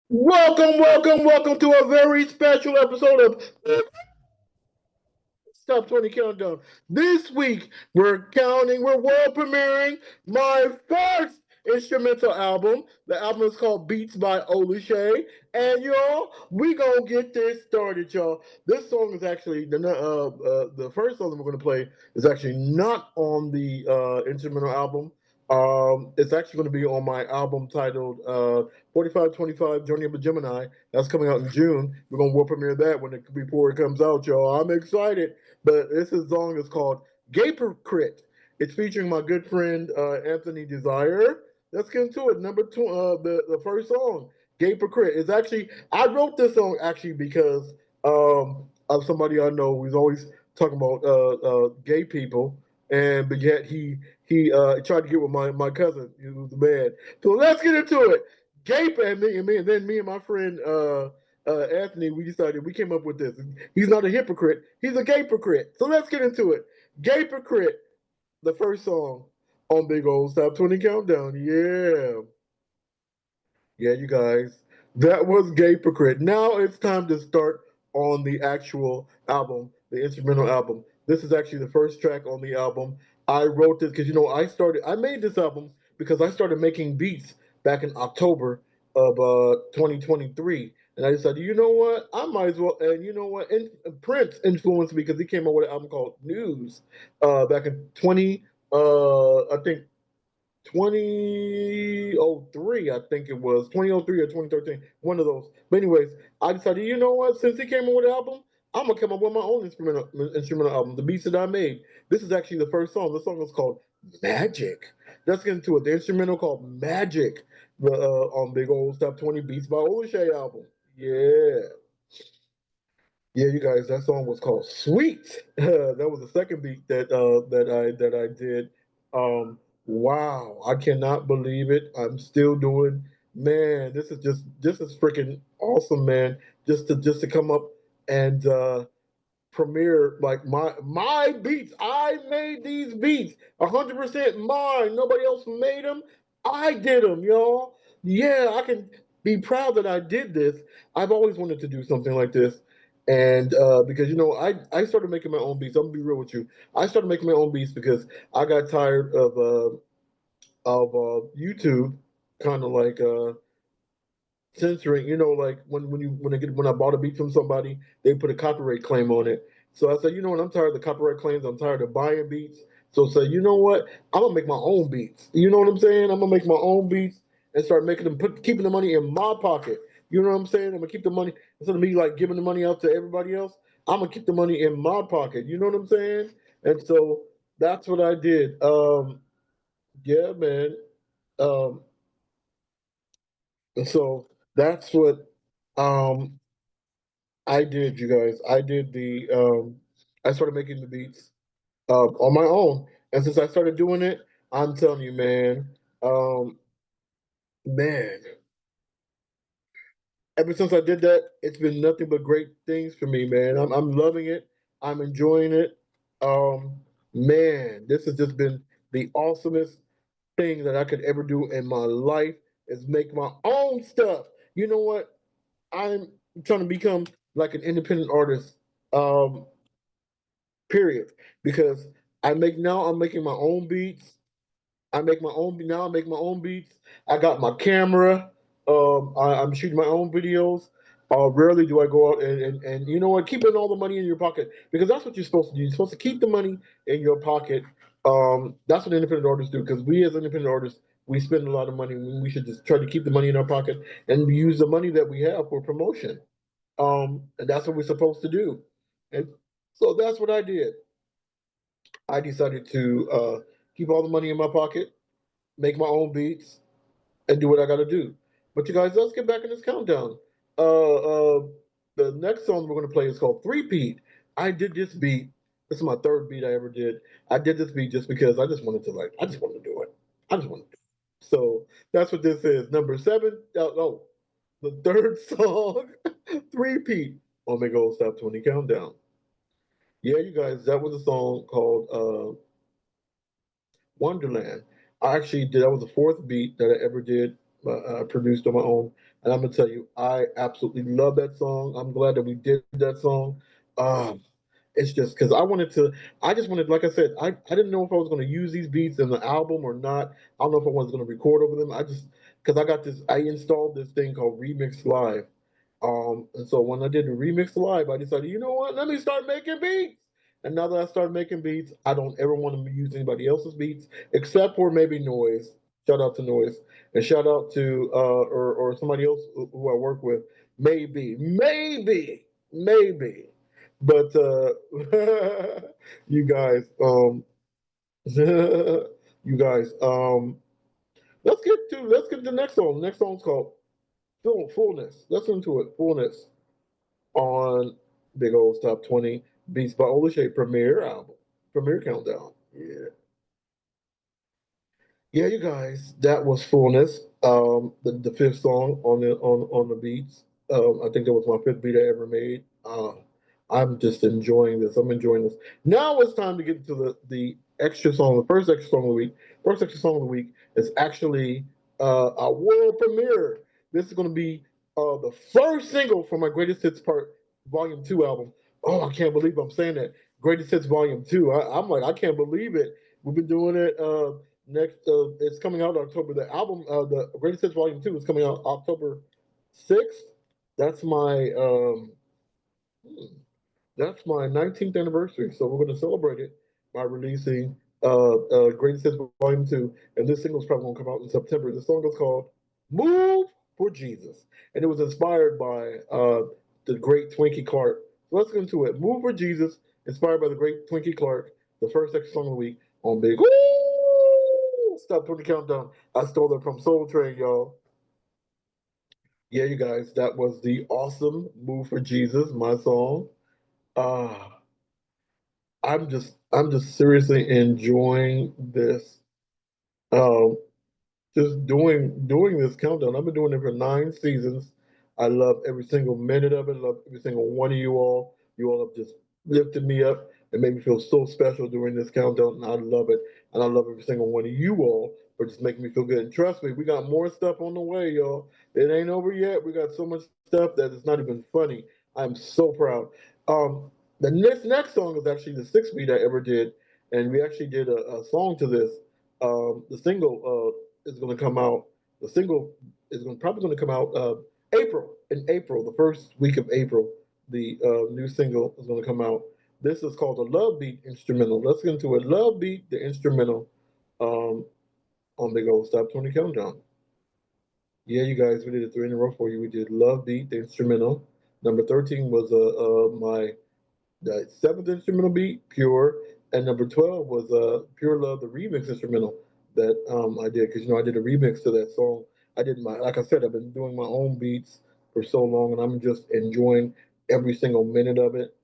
Welcome to a very special episode of Top 20 Countdown. This week, we're world premiering my first instrumental album. The album is called Beats by Olusheyi. And y'all, we gonna get this started, y'all. This song is actually, the first song that we're gonna play is actually not on the instrumental album. It's actually going to be on my album titled 4525 Journey of a Gemini. That's coming out in June. We're going to world premiere that before it comes out, y'all. I'm excited. But song is called Gaper Crit. It's featuring my good friend Anthony Desire. Let's get into it. Number two, the first song, Gaper Crit. Is actually I wrote this song actually because of somebody I know who's always talking about gay people, and but yet he tried to get with my cousin. He was bad. So let's get into it. Gape and then me and my friend Anthony, we came up with this. He's not a hypocrite. He's a gapercrit. So let's get into it. Gapercrit, the first song on Big Old Top 20 Countdown. Yeah. Yeah, you guys. That was Gapercrit. Now it's time to start on the actual album, the instrumental album. This is actually the first track on the album. I wrote this because I made this album because I started making beats back in October of 2023. And I decided, you know what, I might as well, and you know what, Prince influenced me because he came out with an album called News back in I think 2003, I think it was 2003 or 2013, one of those. But anyways, I decided, you know what? Since he came up with an album, I'm gonna come up with my own instrumental album. The beats that I made. This is actually the first song. The song is called Magic. Let's get into it. The instrumental called Magic. On Big Old Top 20 Beats by Olusheyi album. Yeah. Yeah, you guys, that song was called "Sweet." That was the second beat that I did. Wow, I cannot believe it. I'm still doing. Man, this is freaking awesome, man. Just to come up and premiere like my beats. I made these beats, 100% mine. Nobody else made them. I did them, y'all. Yeah, I can be proud that I did this. I've always wanted to do something like this, and because I started making my own beats. I'm gonna be real with you. I started making my own beats because I got tired of YouTube, kind of like censoring. Like when I bought a beat from somebody, they put a copyright claim on it. So I said, you know what? I'm tired of the copyright claims. I'm tired of buying beats. So say, you know what? I'm gonna make my own beats. You know what I'm saying? I'm gonna make my own beats and start making them, keeping the money in my pocket. You know what I'm saying? I'm gonna keep the money instead of me like giving the money out to everybody else. I'm gonna keep the money in my pocket. You know what I'm saying? And so that's what I did. Yeah, man. Um, and so that's what um I did, you guys. I started making the beats on my own. And since I started doing it, I'm telling you, um, man, ever since I did that, it's been nothing but great things for me, man. I'm loving it. I'm enjoying it. Um, Man, this has just been the awesomest thing that I could ever do in my life is make my own stuff. You know what? I'm trying to become like an independent artist. Um, period. Because I'm making my own beats. I make my own beats. I got my camera. I'm shooting my own videos. Rarely do I go out and you know what, keeping all the money in your pocket because that's what you're supposed to do. You're supposed to keep the money in your pocket. That's what independent artists do because we as independent artists we spend a lot of money. We should just try to keep the money in our pocket and use the money that we have for promotion. And that's what we're supposed to do. And so that's what I did. I decided to keep all the money in my pocket, make my own beats, and do what I got to do. But you guys, let's get back in this countdown. Uh, uh, the next song we're going to play is called Three Beat. I did this beat. This is my third beat I ever did. I did this beat just because I just wanted to do it. I just wanted to do it. So that's what this is. Number seven. Oh, the third song, Three Beat on Big Old Stop 20 Countdown. Yeah, you guys, that was a song called Wonderland. That was the fourth beat that I ever did produced on my own. And I'm gonna tell you, I absolutely love that song. I'm glad that we did that song. Um, it's just because I just wanted, like I said, I didn't know if I was going to use these beats in the album or not. I don't know if I was going to record over them. I just, because I installed this thing called Remix Live. And so when I did the Remix Live, I decided, you know what, let me start making beats. And now that I started making beats, I don't ever want to use anybody else's beats except for maybe Noise. Shout out to Noise. And shout out to, or somebody else who I work with. Maybe. But you guys, you guys, let's get to the next song. The next song's called Fullness. Let's into it. Fullness on Big Old Top 20 Beats by Olusheyi premiere album. Premiere countdown. Yeah. Yeah, you guys, that was Fullness. The fifth song on the beats. I think that was my fifth beat I ever made. I'm just enjoying this. I'm enjoying this. Now it's time to get into the extra song. The first extra song of the week. First extra song of the week is actually a world premiere. This is going to be the first single from my Greatest Hits Part Volume Two album. Oh, I can't believe I'm saying that. Greatest Hits Volume Two. I'm like, I can't believe it. We've been doing it. Next, it's coming out October. The album, the Greatest Hits Volume Two, is coming out October 6th. That's my hmm, that's my 19th anniversary. So we're going to celebrate it by releasing Greatest Hits Volume Two, and this single is probably going to come out in September. The song is called "Move for Jesus," and it was inspired by the great Twinkie Clark. So let's get into it. "Move for Jesus," inspired by the great Twinkie Clark. The first extra song of the week on Big. Stop putting the countdown. I stole it from Soul Train, y'all. Yeah, you guys, that was the awesome "Move for Jesus," my song. Uh, I'm just seriously enjoying this. Um, just doing this countdown. I've been doing it for 9 seasons. I love every single minute of it. I love every single one of you all. You all have just lifted me up and made me feel so special during this countdown, and I love it. And I love every single one of you all for just making me feel good. And trust me, we got more stuff on the way, y'all. It ain't over yet. We got so much stuff that it's not even funny. I'm so proud. Um, the next song is actually the sixth beat I ever did, and we actually did a song to this. The single is going to come out. The single is probably going to come out in April, the first week of April. The new single is going to come out. This is called a Love Beat instrumental. Let's get into it. Love Beat, the instrumental, um, on Big Old Stop 20 Countdown. Yeah, you guys, we did it three in a row for you. We did Love Beat, the instrumental. Number 13 was my the seventh instrumental beat, Pure, and number 12 was Pure Love, the remix instrumental that I did, because I did a remix to that song. I did my, like I said, I've been doing my own beats for so long, and I'm just enjoying every single minute of it,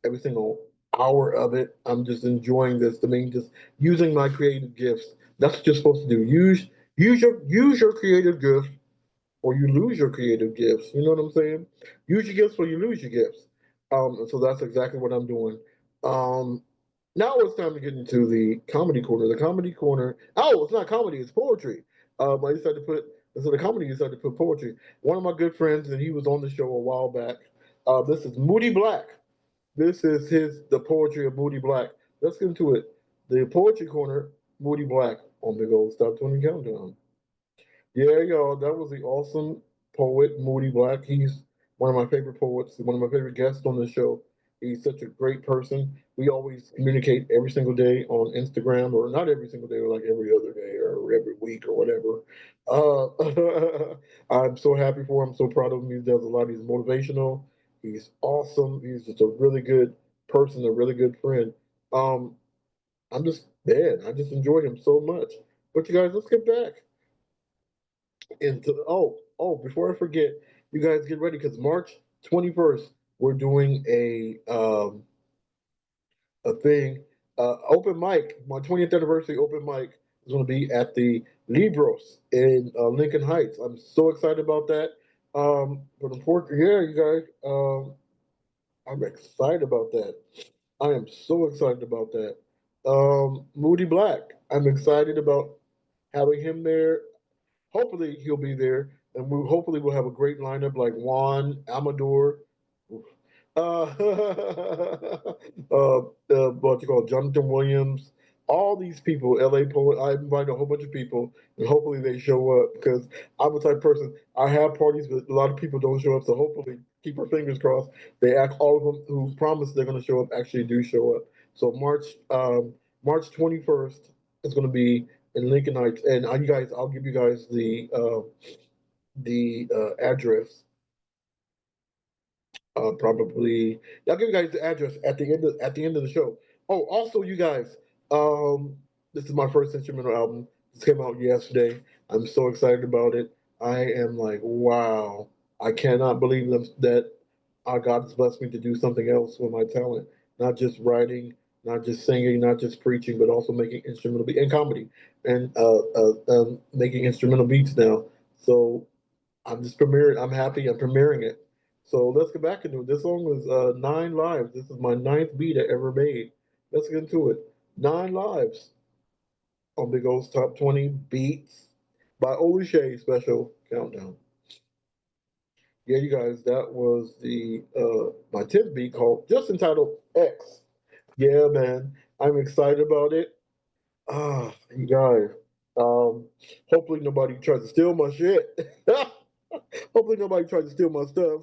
every single hour of it. I'm just enjoying this. I mean, just using my creative gifts. That's what you're supposed to do. Use your creative gifts, or you lose your creative gifts. You know what I'm saying? Use your gifts or you lose your gifts. And so that's exactly what I'm doing. Um, Now it's time to get into the comedy corner. The comedy corner. Oh, it's not comedy. It's poetry. I decided to put instead of comedy. I decided to put poetry. One of my good friends, and he was on the show a while back. This is Moody Black. This is the poetry of Moody Black. Let's get into it. The poetry corner, Moody Black on Big Old Stop 20 Countdown. Yeah, y'all, that was the awesome poet Moody Black. He's one of my favorite poets, one of my favorite guests on the show. He's such a great person. We always communicate every single day on Instagram, or not every single day, or like every other day, or every week, or whatever. I'm so happy for him. So proud of him. He does a lot. He's motivational. He's awesome. He's just a really good person, a really good friend. Um, I'm just man, I just enjoy him so much. But you guys, let's get back into before I forget, you guys get ready because March 21st we're doing a thing, open mic. My 20th anniversary open mic is going to be at the Libros in Lincoln Heights. I'm so excited about that. But unfortunately, yeah, you guys, I'm excited about that. I am so excited about that. Moody Black, I'm excited about having him there. hopefully he'll be there, and hopefully we'll have a great lineup like Juan Amador, what you call Jonathan Williams, all these people, L.A. Poet. I invited a whole bunch of people, and hopefully they show up because I'm the type of person. I have parties, but a lot of people don't show up. So hopefully, keep our fingers crossed. They act all of them who promised they're going to show up actually do show up. So March 21st is going to be in Lincoln Heights, and you guys, I'll give you guys the address. Probably, I'll give you guys the address at the end of the show. Oh, also, you guys, um, this is my first instrumental album. This came out yesterday. I'm so excited about it. I am like, wow! I cannot believe that God has blessed me to do something else with my talent. Not just writing, not just singing, not just preaching, but also making instrumental beat and comedy and making instrumental beats now. So I'm just premiering. I'm happy. I'm premiering it. So let's get back into it. This song was Nine Lives. This is my ninth beat I ever made. Let's get into it. Nine Lives on Big O's Top 20 Beats by Olusheyi Special Countdown. Yeah, you guys, that was the my 10th beat called just entitled X. Yeah, man, I'm excited about it. You guys, um, hopefully nobody tries to steal my shit. Hopefully nobody tries to steal my stuff.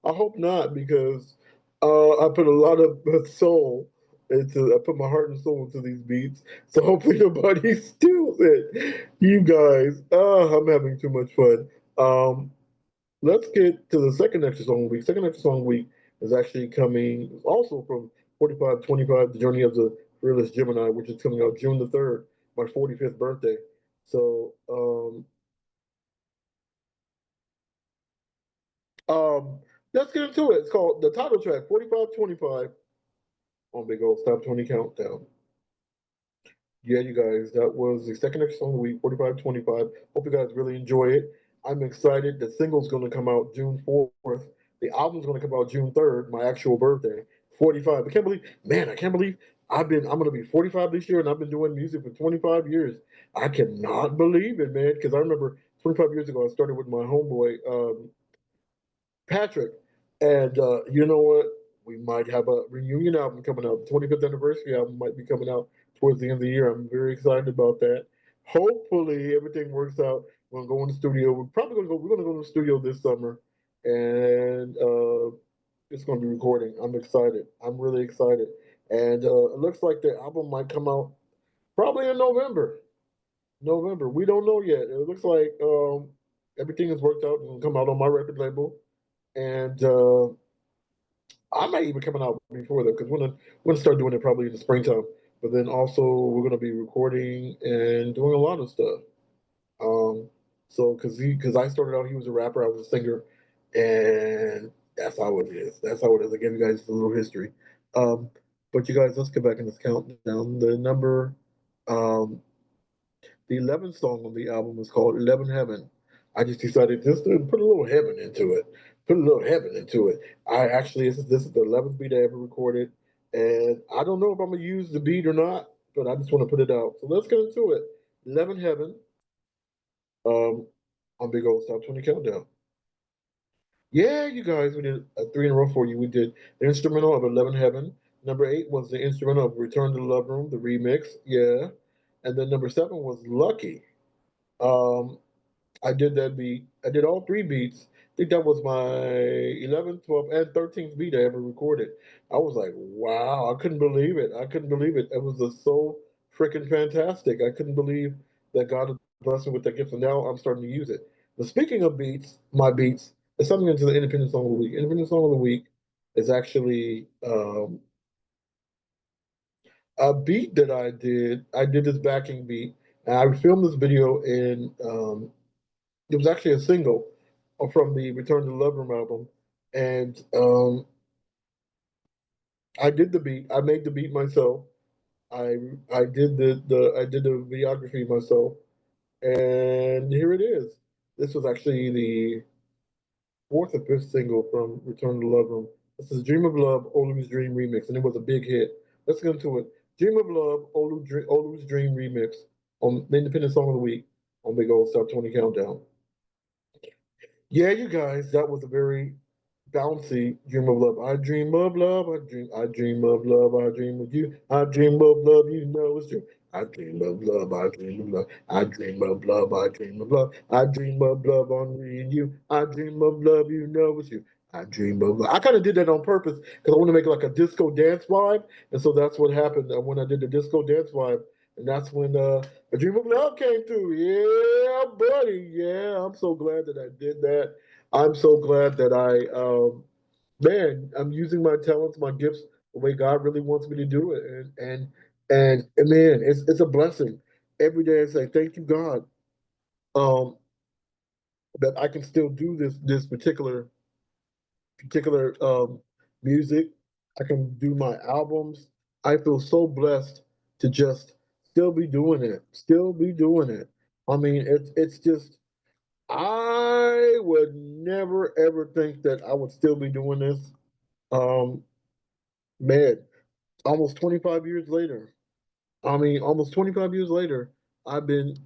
I hope not because I put a lot of soul into. I put my heart and soul into these beats, so hopefully nobody steals it. You guys, I'm having too much fun. Um, let's get to the second extra song of the week. Second extra song of the week is actually coming also from 4525, The Journey of the Fearless Gemini, which is coming out June the 3rd, my 45th birthday. So um, let's get into it. It's called the title track, 4525 on Big Old Top 20 Countdown. Yeah, you guys, that was the second extra song of the week, 4525. Hope you guys really enjoy it. I'm excited. The single's going to come out June 4th. The album's going to come out June 3rd, my actual birthday, 45. I can't believe, man, I can't believe I'm going to be 45 this year and I've been doing music for 25 years. I cannot believe it, man, because I remember 25 years ago, I started with my homeboy, Patrick. And you know what? We might have a reunion album coming out. The 25th anniversary album might be coming out towards the end of the year. I'm very excited about that. Hopefully everything works out. We're gonna go in the studio. We're gonna go to the studio this summer, and it's gonna be recording. I'm excited. I'm really excited. And it looks like the album might come out probably in November. November. We don't know yet. It looks like everything is worked out and come out on my record label and I might even coming out before that because we're gonna start doing it probably in the springtime. But then also we're gonna be recording and doing a lot of stuff. Um, so because I started out, he was a rapper, I was a singer, and that's how it is. That's how it is. I gave you guys a little history. Um, but you guys, let's get back in this countdown. Um, the 11th song on the album is called 11 Heaven. I just decided just to put a little heaven into it. Put a little heaven into it. This is the 11th beat I ever recorded. And I don't know if I'm going to use the beat or not, but I just want to put it out. So let's get into it. 11 Heaven um, on Big Old Top 20 Countdown. Yeah, you guys, we did three in a row for you. We did the instrumental of 11 Heaven. Number eight was the instrumental of Return to the Love Room, the remix. Yeah. And then number seven was Lucky. Um, I did that beat. I did all three beats. I think that was my 11th, 12th, and 13th beat I ever recorded. I was like, wow, I couldn't believe it. I couldn't believe it. It was just so freaking fantastic. I couldn't believe that God had blessed me with that gift, and now I'm starting to use it. But speaking of beats, my beats, it's something into the Independent Song of the Week. Independent Song of the Week is actually a beat that I did. I did this backing beat, and I filmed this video in it was actually a single from the Return to the Love Room album, and I did the beat. I made the beat myself. I did the I did the videography myself, and here it is. This was actually the fourth or fifth single from Return to the Love Room. This is Dream of Love, Olu's Dream remix, and it was a big hit. Let's get into it. Dream of Love, Olu's Dream remix on the Independent Song of the Week. on Big Old Stop 20 Countdown. Yeah, you guys, that was a very bouncy dream of love. I dream of love. I dream of love. I dream of you. I dream of love. You know it's true. I dream of love. I dream of love. I dream of love. I dream of love. I dream of love on me and you. I dream of love. You know it's you. I dream of love. I kind of did that on purpose because I want to make like a disco dance vibe, and so that's what happened when I did the disco dance vibe, and that's when a dream of love came through. Yeah, buddy. Yeah, I'm so glad that I did that. I'm so glad that man, I'm using my talents, my gifts, the way God really wants me to do it, and man, it's a blessing. Every day I say, thank you, God, um, that I can still do this particular music. I can do my albums. I feel so blessed to just still be doing it, still be doing it. I mean, it's just I would never ever think that I would still be doing this. Um, man, almost 25 years later. I mean, almost 25 years later, I've been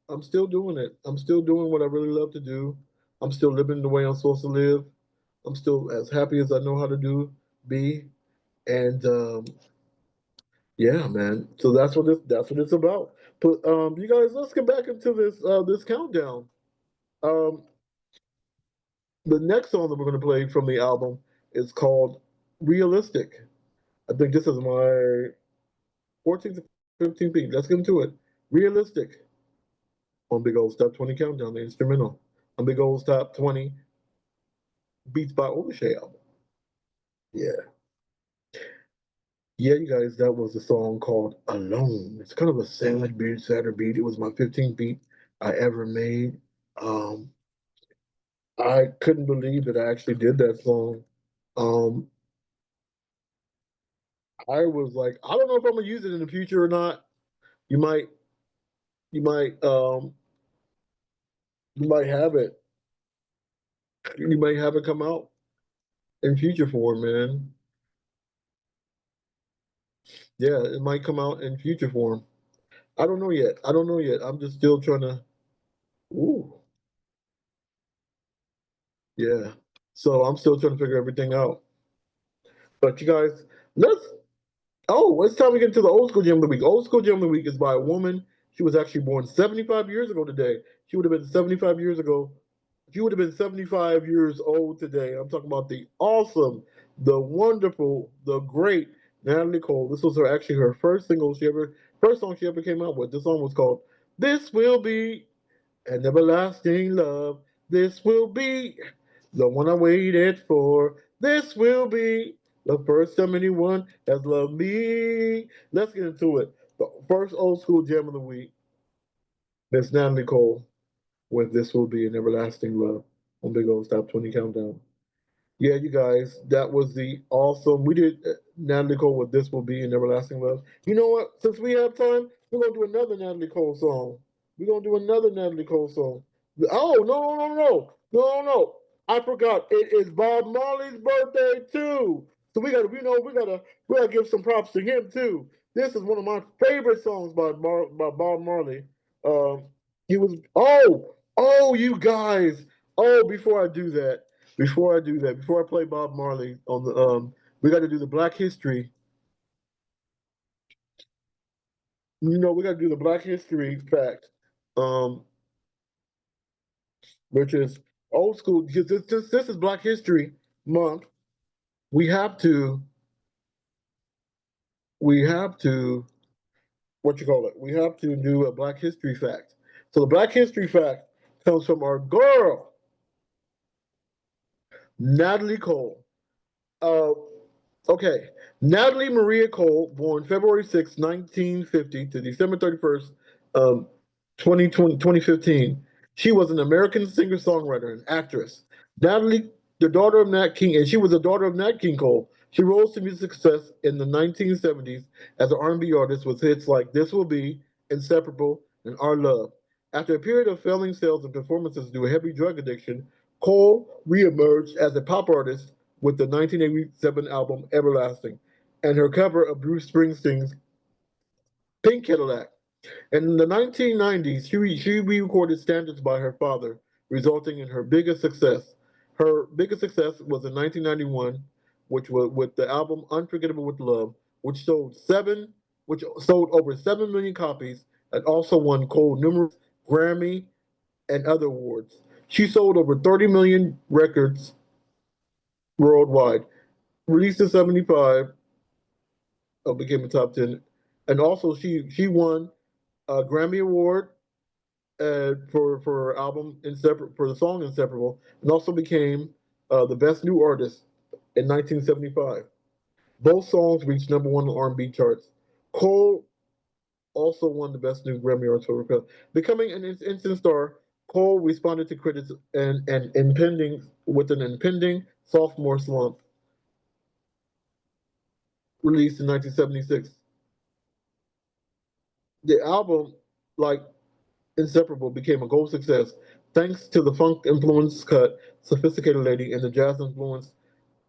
I'm still doing it. I'm still doing what I really love to do. I'm still living the way I'm supposed to live. I'm still as happy as I know how to be. And yeah, man. So that's what it's about. But you guys, let's get back into this countdown. Um, the next song that we're gonna play from the album is called Realistic. I think this is my 14th to 15th beat. Let's get into it. Realistic on Big Old Stop 20 Countdown, the instrumental. On Big Old Stop 20 Beats by Olusheyi album. Yeah. Yeah, you guys, that was a song called Alone. It's kind of a sadder beat. It was my 15th beat I ever made. Um, I couldn't believe that I actually did that song. Um, I was like, I don't know if I'm gonna use it in the future or not. You might, you might, you might have it. You might have it come out in future form, man. Yeah, it might come out in future form. I don't know yet. I don't know yet. I'm just still trying to. Ooh, yeah. So I'm still trying to figure everything out. But you guys, let's. Oh, it's time to get into the old school gem of the week. Old school gem of the week is by a woman. She was actually born 75 years ago today. She would have been 75 years ago. She would have been 75 years old today. I'm talking about the awesome, the wonderful, the great Natalie Cole. This was her first single first song she ever came out with. This song was called "This Will Be an Everlasting Love." This will be the one I waited for. This will be the first time anyone has loved me. Let's get into it. The first old school gem of the week, Miss Natalie Cole with "This Will Be an Everlasting Love" on Big Old Stop 20 Countdown. Yeah, you guys, that was the awesome. We did Natalie Cole with "This Will Be an Everlasting Love." You know what? Since we have time, we're gonna do another Natalie Cole song. We're gonna do another Natalie Cole song. Oh no! I forgot. It is Bob Marley's birthday too. So we gotta give some props to him too. This is one of my favorite songs by Bob Marley. Um, he was you guys. Oh, before I play Bob Marley on the we got to do the Black History. We got to do the Black History fact, um, which is old school because this is Black History Month. We have to we have to what you call it? We have to do a Black History fact. So the Black History fact comes from our girl Natalie Cole. Uh, Okay. Natalie Maria Cole, born February 6, 1950 to December 31st, 2015. She was an American singer-songwriter and actress. Natalie, the daughter of Nat King, and she was the daughter of Nat King Cole. She rose to music success in the 1970s as an R&B artist with hits like This Will Be, Inseparable, and Our Love. After a period of failing sales and performances due to heavy drug addiction, Cole reemerged as a pop artist with the 1987 album Everlasting and her cover of Bruce Springsteen's Pink Cadillac. And in the 1990s, she re-recorded standards by her father, resulting in her biggest success. Her biggest success was in 1991, which was with the album Unforgettable with Love, which sold over 7 million copies and also won Cole numerous Grammy and other awards. She sold over 30 million records worldwide. Released in 75, became a top 10. And also she won a Grammy Award for her album for the song Inseparable, and also became the best new artist in 1975. Both songs reached number one on R&B charts. Cole also won the best new Grammy Artist for becoming an instant star. Cole responded to critics and impending with an impending sophomore slump, released in 1976. The album, like Inseparable, became a gold success thanks to the funk influenced cut Sophisticated Lady and the jazz influenced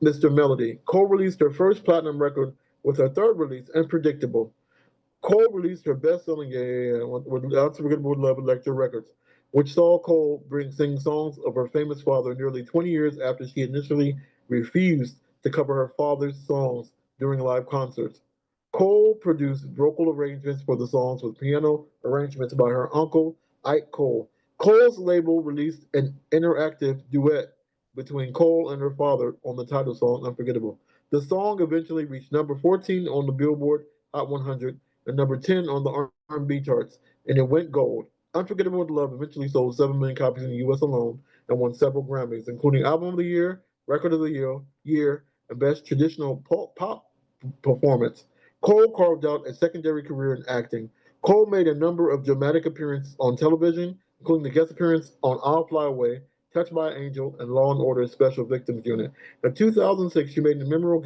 Mr. Melody. Cole released her first platinum record with her third release, Unpredictable. Cole released her best-selling with Unforgettable Love Electra Records, which saw Cole sing songs of her famous father nearly 20 years after she initially refused to cover her father's songs during live concerts. Cole produced vocal arrangements for the songs with piano arrangements by her uncle, Ike Cole. Cole's label released an interactive duet between Cole and her father on the title song, Unforgettable. The song eventually reached number 14 on the Billboard Hot 100 and number 10 on the R&B charts, and it went gold. Unforgettable with Love eventually sold 7 million copies in the US alone and won several Grammys, including Album of the Year, Record of the Year and Best Traditional Pop Performance. Cole carved out a secondary career in acting. Cole made a number of dramatic appearances on television, including the guest appearance on I'll Fly Away, Touched by an Angel, and Law and Order Special Victims Unit. In 2006, she made a memorable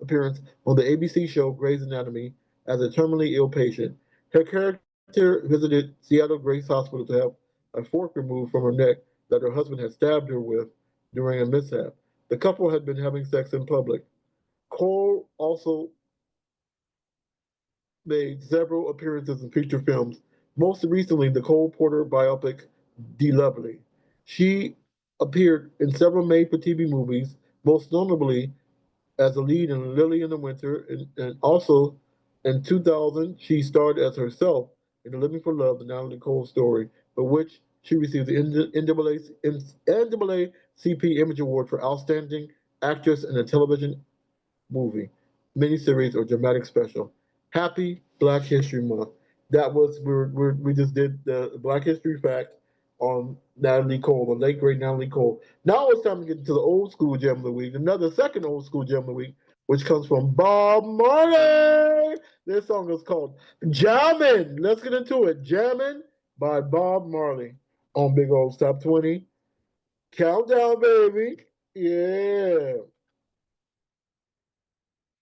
appearance on the ABC show Grey's Anatomy as a terminally ill patient. Her character visited Seattle Grace Hospital to have a fork removed from her neck that her husband had stabbed her with during a mishap. The couple had been having sex in public. Cole also made several appearances in feature films, most recently the Cole Porter biopic "De Lovely." She appeared in several made-for-TV movies, most notably as a lead in Lily in the Winter, and also in 2000 she starred as herself in the Living for Love, the Natalie Cole story, for which she received the NAACP Image Award for Outstanding Actress in a Television movie, miniseries, or dramatic special. Happy Black History Month. That was we just did the Black History fact on Natalie Cole, the late great Natalie Cole. Now it's time to get into the old school gem of the week. Another second old school gem of the week, which comes from Bob Marley. This song is called Jammin'. Let's get into it. Jammin' by Bob Marley on Big Old Top 20. Countdown, baby. Yeah.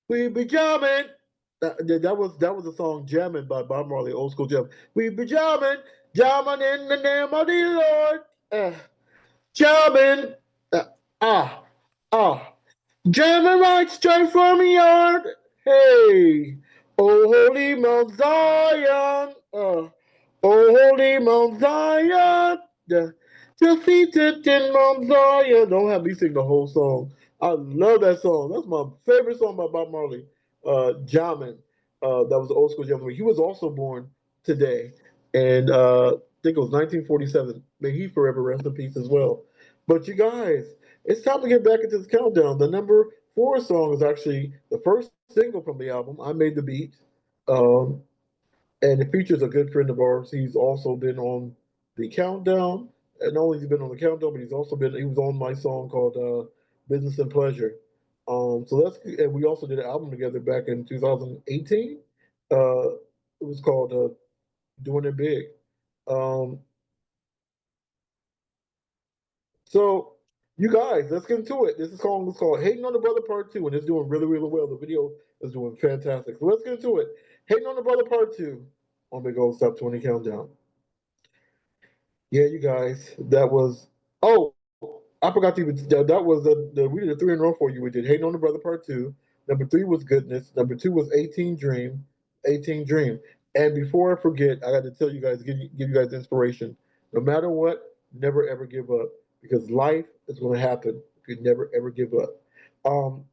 We be jamming. That was a song "Jamming" by Bob Marley, old school jam. We be jamming, jamming in the name of the Lord. Jamming, uh, ah, ah, jamming right straight from the yard. Hey, oh holy Mount Zion, oh holy Mount Zion, defeated in Mount Zion. Don't have me sing the whole song. I love that song. That's my favorite song by Bob Marley. Jamin. That was the old school gentleman. He was also born today, and I think it was 1947. May he forever rest in peace as well. But you guys, it's time to get back into this countdown. The number four song is actually the first single from the album. I made the beat. Um, and it features a good friend of ours. He's also been on the countdown, and not only has he been on the countdown, but he was on my song called "Business and Pleasure." And we also did an album together back in 2018. It was called "Doing It Big." Um, so you guys, let's get into it. This song is called "Hating on the Brother Part 2," and it's doing really, really well. The video is doing fantastic. So let's get into it. "Hating on the Brother Part 2" on Big Old Stop 20 Countdown. Yeah, you guys, that was. Oh, I forgot to even. That was we did a three in a row for you. We did Hating on the Brother Part 2. Number three was Goodness. Number two was 18 Dream. 18 Dream. And before I forget, I got to tell you guys, give you guys inspiration. No matter what, never ever give up because life is going to happen if you never ever give up. Um,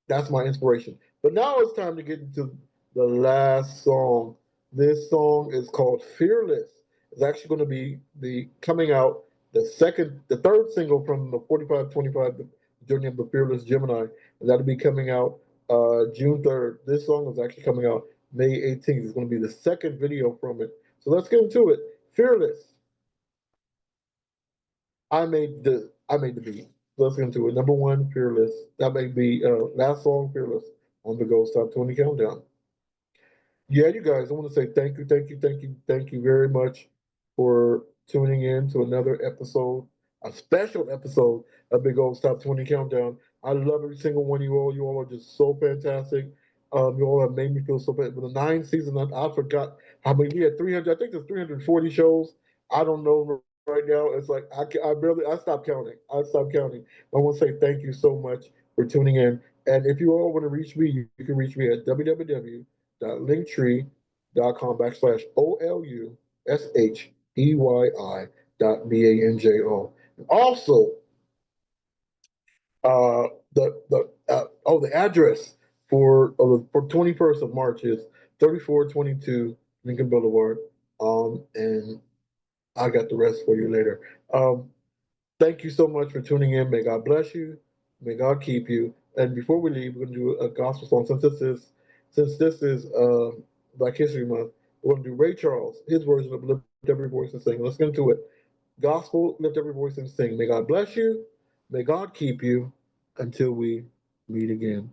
that's my inspiration. But now it's time to get into the last song. This song is called Fearless. It's actually going to be the coming out the third single from the 4525 the Journey of the Fearless Gemini, and that'll be coming out June 3rd. This song is actually coming out May 18th. It's going to be the second video from it. So let's get into it. Fearless. I made the beat. Let's get into it. Number one, Fearless. That may be last song, Fearless, on the Ghost Top 20 Countdown. Yeah, you guys, I want to say thank you, thank you, thank you, thank you very much for tuning in to another episode, a special episode of Big Old Top 20 Countdown. I love every single one of you all. You all are just so fantastic. You all have made me feel so bad. For the nine season, I forgot how many we had 300. I think there's 340 shows. I don't know right now. It's like I stopped counting. I stopped counting. I want to say thank you so much for tuning in. And if you all want to reach me, you can reach me at www.linktree.com/OLUSHEYI.BANJO. Also, the address for 21st of March is 3422 Lincoln Boulevard. And I got the rest for you later. Um, Thank you so much for tuning in. May God bless you. May God keep you. And before we leave, we're gonna do a gospel song. Since this is Black History Month, we're gonna do Ray Charles, his version of Lift Every Voice and Sing. Let's get into it. Gospel, lift every voice and sing. May God bless you. May God keep you until we meet again.